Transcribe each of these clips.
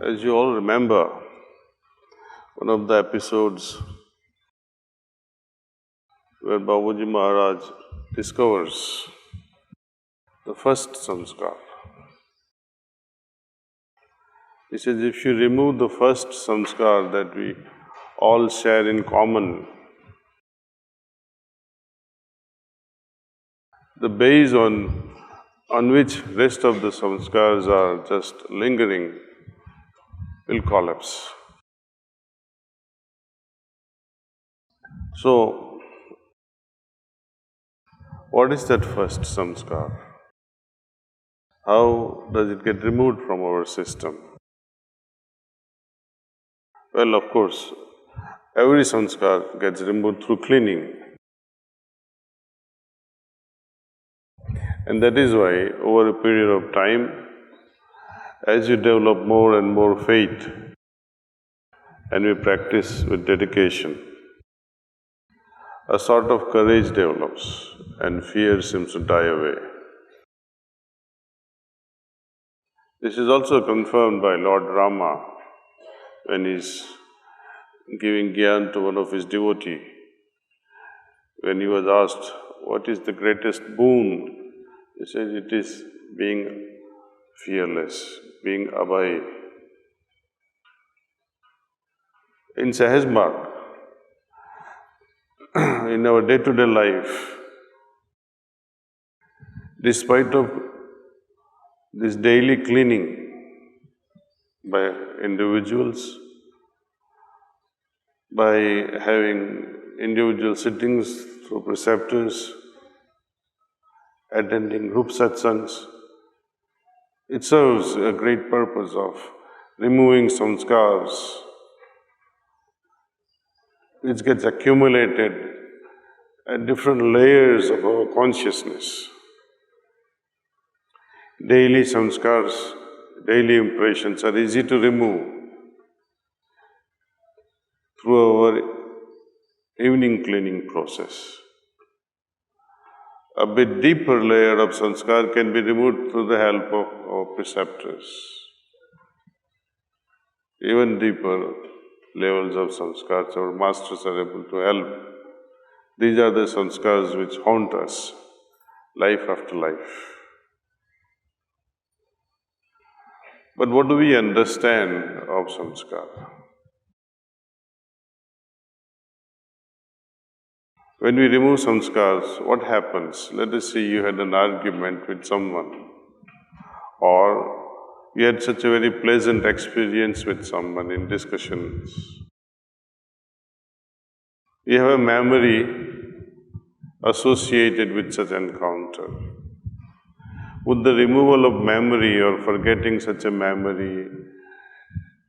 As you all remember, one of the episodes where Babuji Maharaj discovers the first samskar. He says, if you remove the first samskar that we all share in common, the base on which rest of the samskars are just lingering will collapse. So, what is that first samskar? How does it get removed from our system? Well, of course, every samskar gets removed through cleaning. And that is why, over a period of time, as you develop more and more faith, and we practice with dedication, a sort of courage develops and fear seems to die away. This is also confirmed by Lord Rama when he is giving gyan to one of his devotees. When he was asked, what is the greatest boon? He said, it is being fearless, being abhay. In Sahaj Marg, in our day-to-day life, despite of this daily cleaning by individuals, by having individual sittings through preceptors, attending group satsangs, it serves a great purpose of removing samskars which gets accumulated at different layers of our consciousness. Daily samskars, daily impressions are easy to remove through our evening cleaning process. A bit deeper layer of samskar can be removed through the help of our preceptors. Even deeper levels of samskars, our masters are able to help. These are the samskars which haunt us life after life. But what do we understand of samskar? When we remove samskars, what happens? Let us say you had an argument with someone, or you had such a very pleasant experience with someone in discussions. You have a memory associated with such encounter. Would the removal of memory or forgetting such a memory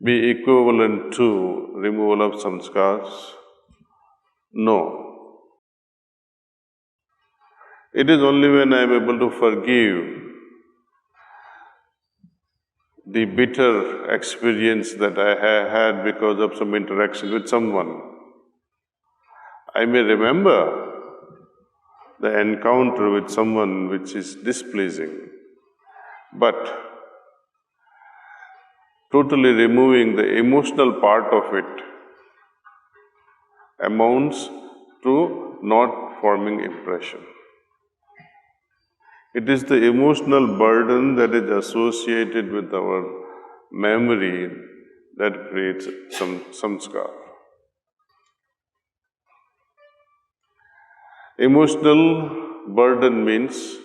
be equivalent to removal of samskars? No. It is only when I am able to forgive the bitter experience that I had because of some interaction with someone. I may remember the encounter with someone which is displeasing, but totally removing the emotional part of it amounts to not forming impression. It is the emotional burden that is associated with our memory that creates some samskar. Emotional burden means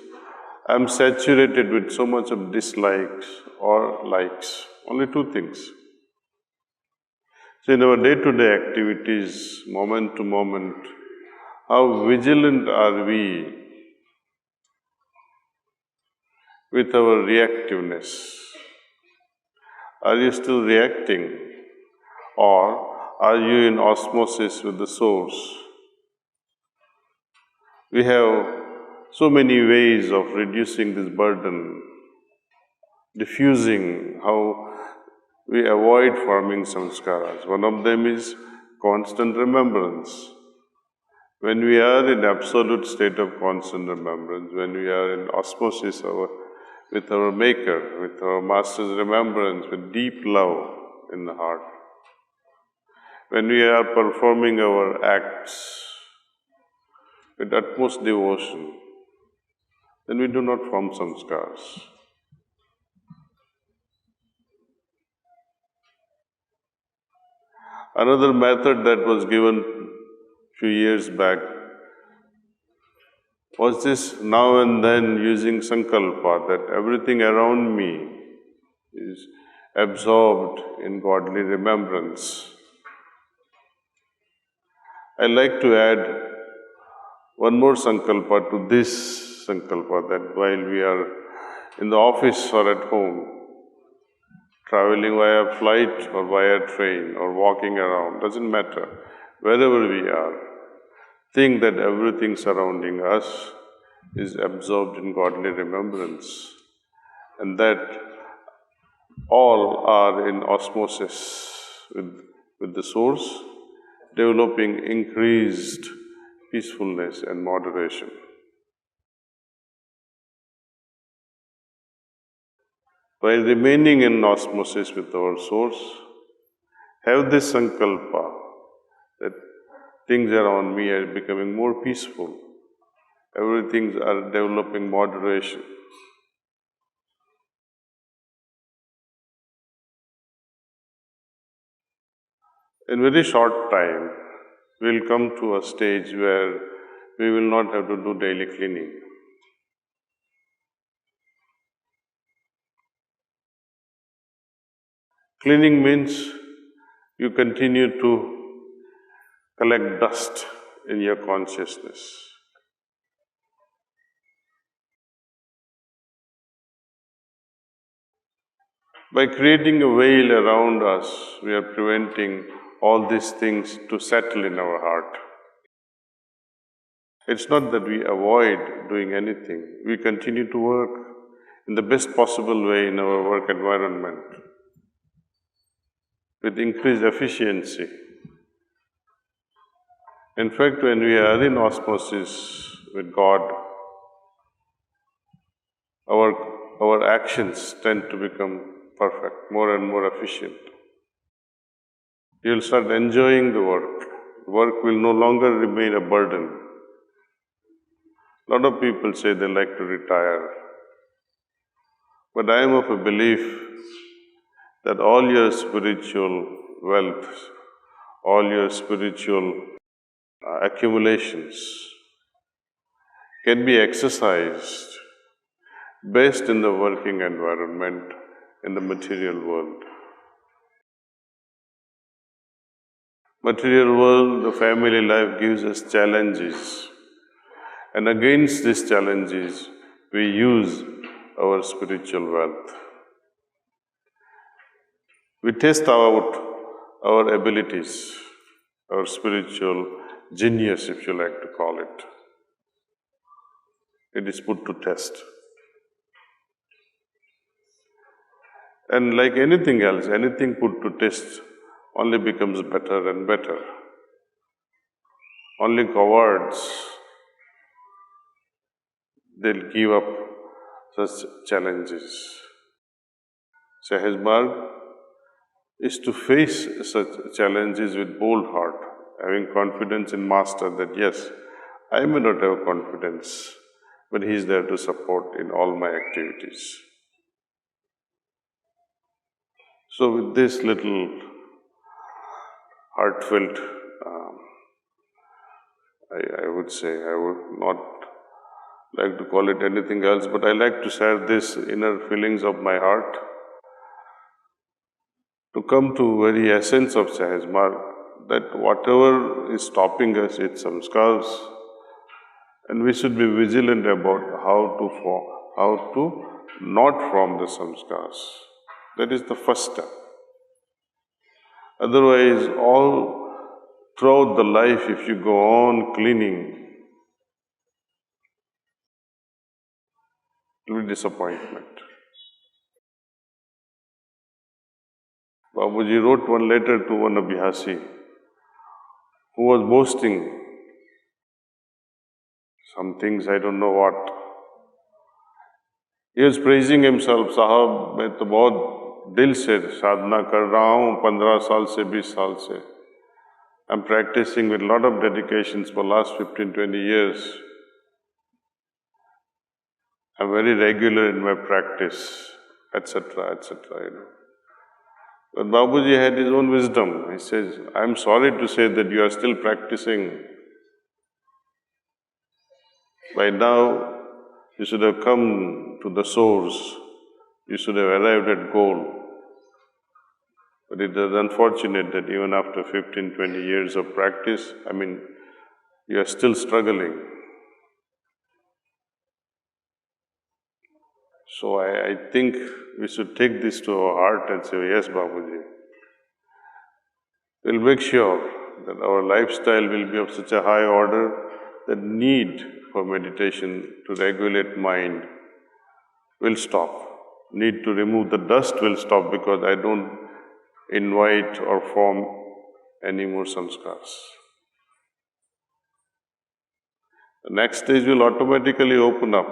I am saturated with so much of dislikes or likes. Only two things. So in our day-to-day activities, moment to moment, how vigilant are we with our reactiveness? Are you still reacting, or are you in osmosis with the source? We have so many ways of reducing this burden, diffusing how we avoid forming samskaras. One of them is constant remembrance. When we are in absolute state of constant remembrance, when we are in osmosis with our Maker, with our Master's remembrance, with deep love, in the heart. When we are performing our acts with utmost devotion, then we do not form samskars. Another method that was given few years back was this now and then using sankalpa, that everything around me is absorbed in godly remembrance. I like to add one more sankalpa to this sankalpa, that while we are in the office or at home, traveling via flight or via train or walking around, doesn't matter, wherever we are, think that everything surrounding us is absorbed in godly remembrance, and that all are in osmosis with the source, developing increased peacefulness and moderation. While remaining in osmosis with our source, have this sankalpa that things around me are becoming more peaceful, everything are developing moderation. In very short time, we'll come to a stage where we will not have to do daily cleaning. Cleaning means you continue to collect dust in your consciousness. By creating a veil around us, we are preventing all these things to settle in our heart. It's not that we avoid doing anything. We continue to work in the best possible way in our work environment with increased efficiency. In fact, when we are in osmosis with God, our actions tend to become perfect, more and more efficient. You'll start enjoying the work. Work will no longer remain a burden. A lot of people say they like to retire. But I am of a belief that all your spiritual wealth, all your spiritual accumulations can be exercised best in the working environment in the material world. Material world, the family life gives us challenges, and against these challenges, we use our spiritual wealth. We test out our abilities, our spiritual genius, if you like to call it. It is put to test. And like anything else, anything put to test only becomes better and better. Only cowards, they'll give up such challenges. Sahajmarg is to face such challenges with bold heart, having confidence in Master that yes, I may not have confidence, but He is there to support in all my activities. So with this little heartfelt, I would say, I would not like to call it anything else, but I like to share this inner feelings of my heart to come to very essence of Sahajmarg, that whatever is stopping us, it's samskars, and we should be vigilant about how to not form the samskars. That is the first step. Otherwise, all throughout the life, if you go on cleaning, it will be disappointment. Babuji wrote one letter to one Abhyasi who was boasting some things, I don't know what. He was praising himself, Sahab, मैं तो बहुत दिल से साधना कर रहा हूँ 15 साल से 20 साल से. I'm practicing with a lot of dedications for last 15-20 years. I'm very regular in my practice, etc., etc., But Babuji had his own wisdom. He says, I'm sorry to say that you are still practicing. By now, you should have come to the source. You should have arrived at goal. But it is unfortunate that even after 15-20 years of practice, you are still struggling. So I think we should take this to our heart and say, yes, Babuji. We'll make sure that our lifestyle will be of such a high order that need for meditation to regulate mind will stop. Need to remove the dust will stop because I don't invite or form any more samskars. The next stage will automatically open up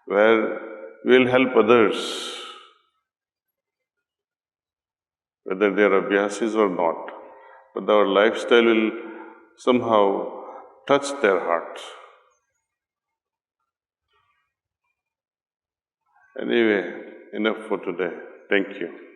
where we'll help others, whether they are abhyasis or not. But our lifestyle will somehow touch their hearts. Anyway, enough for today. Thank you.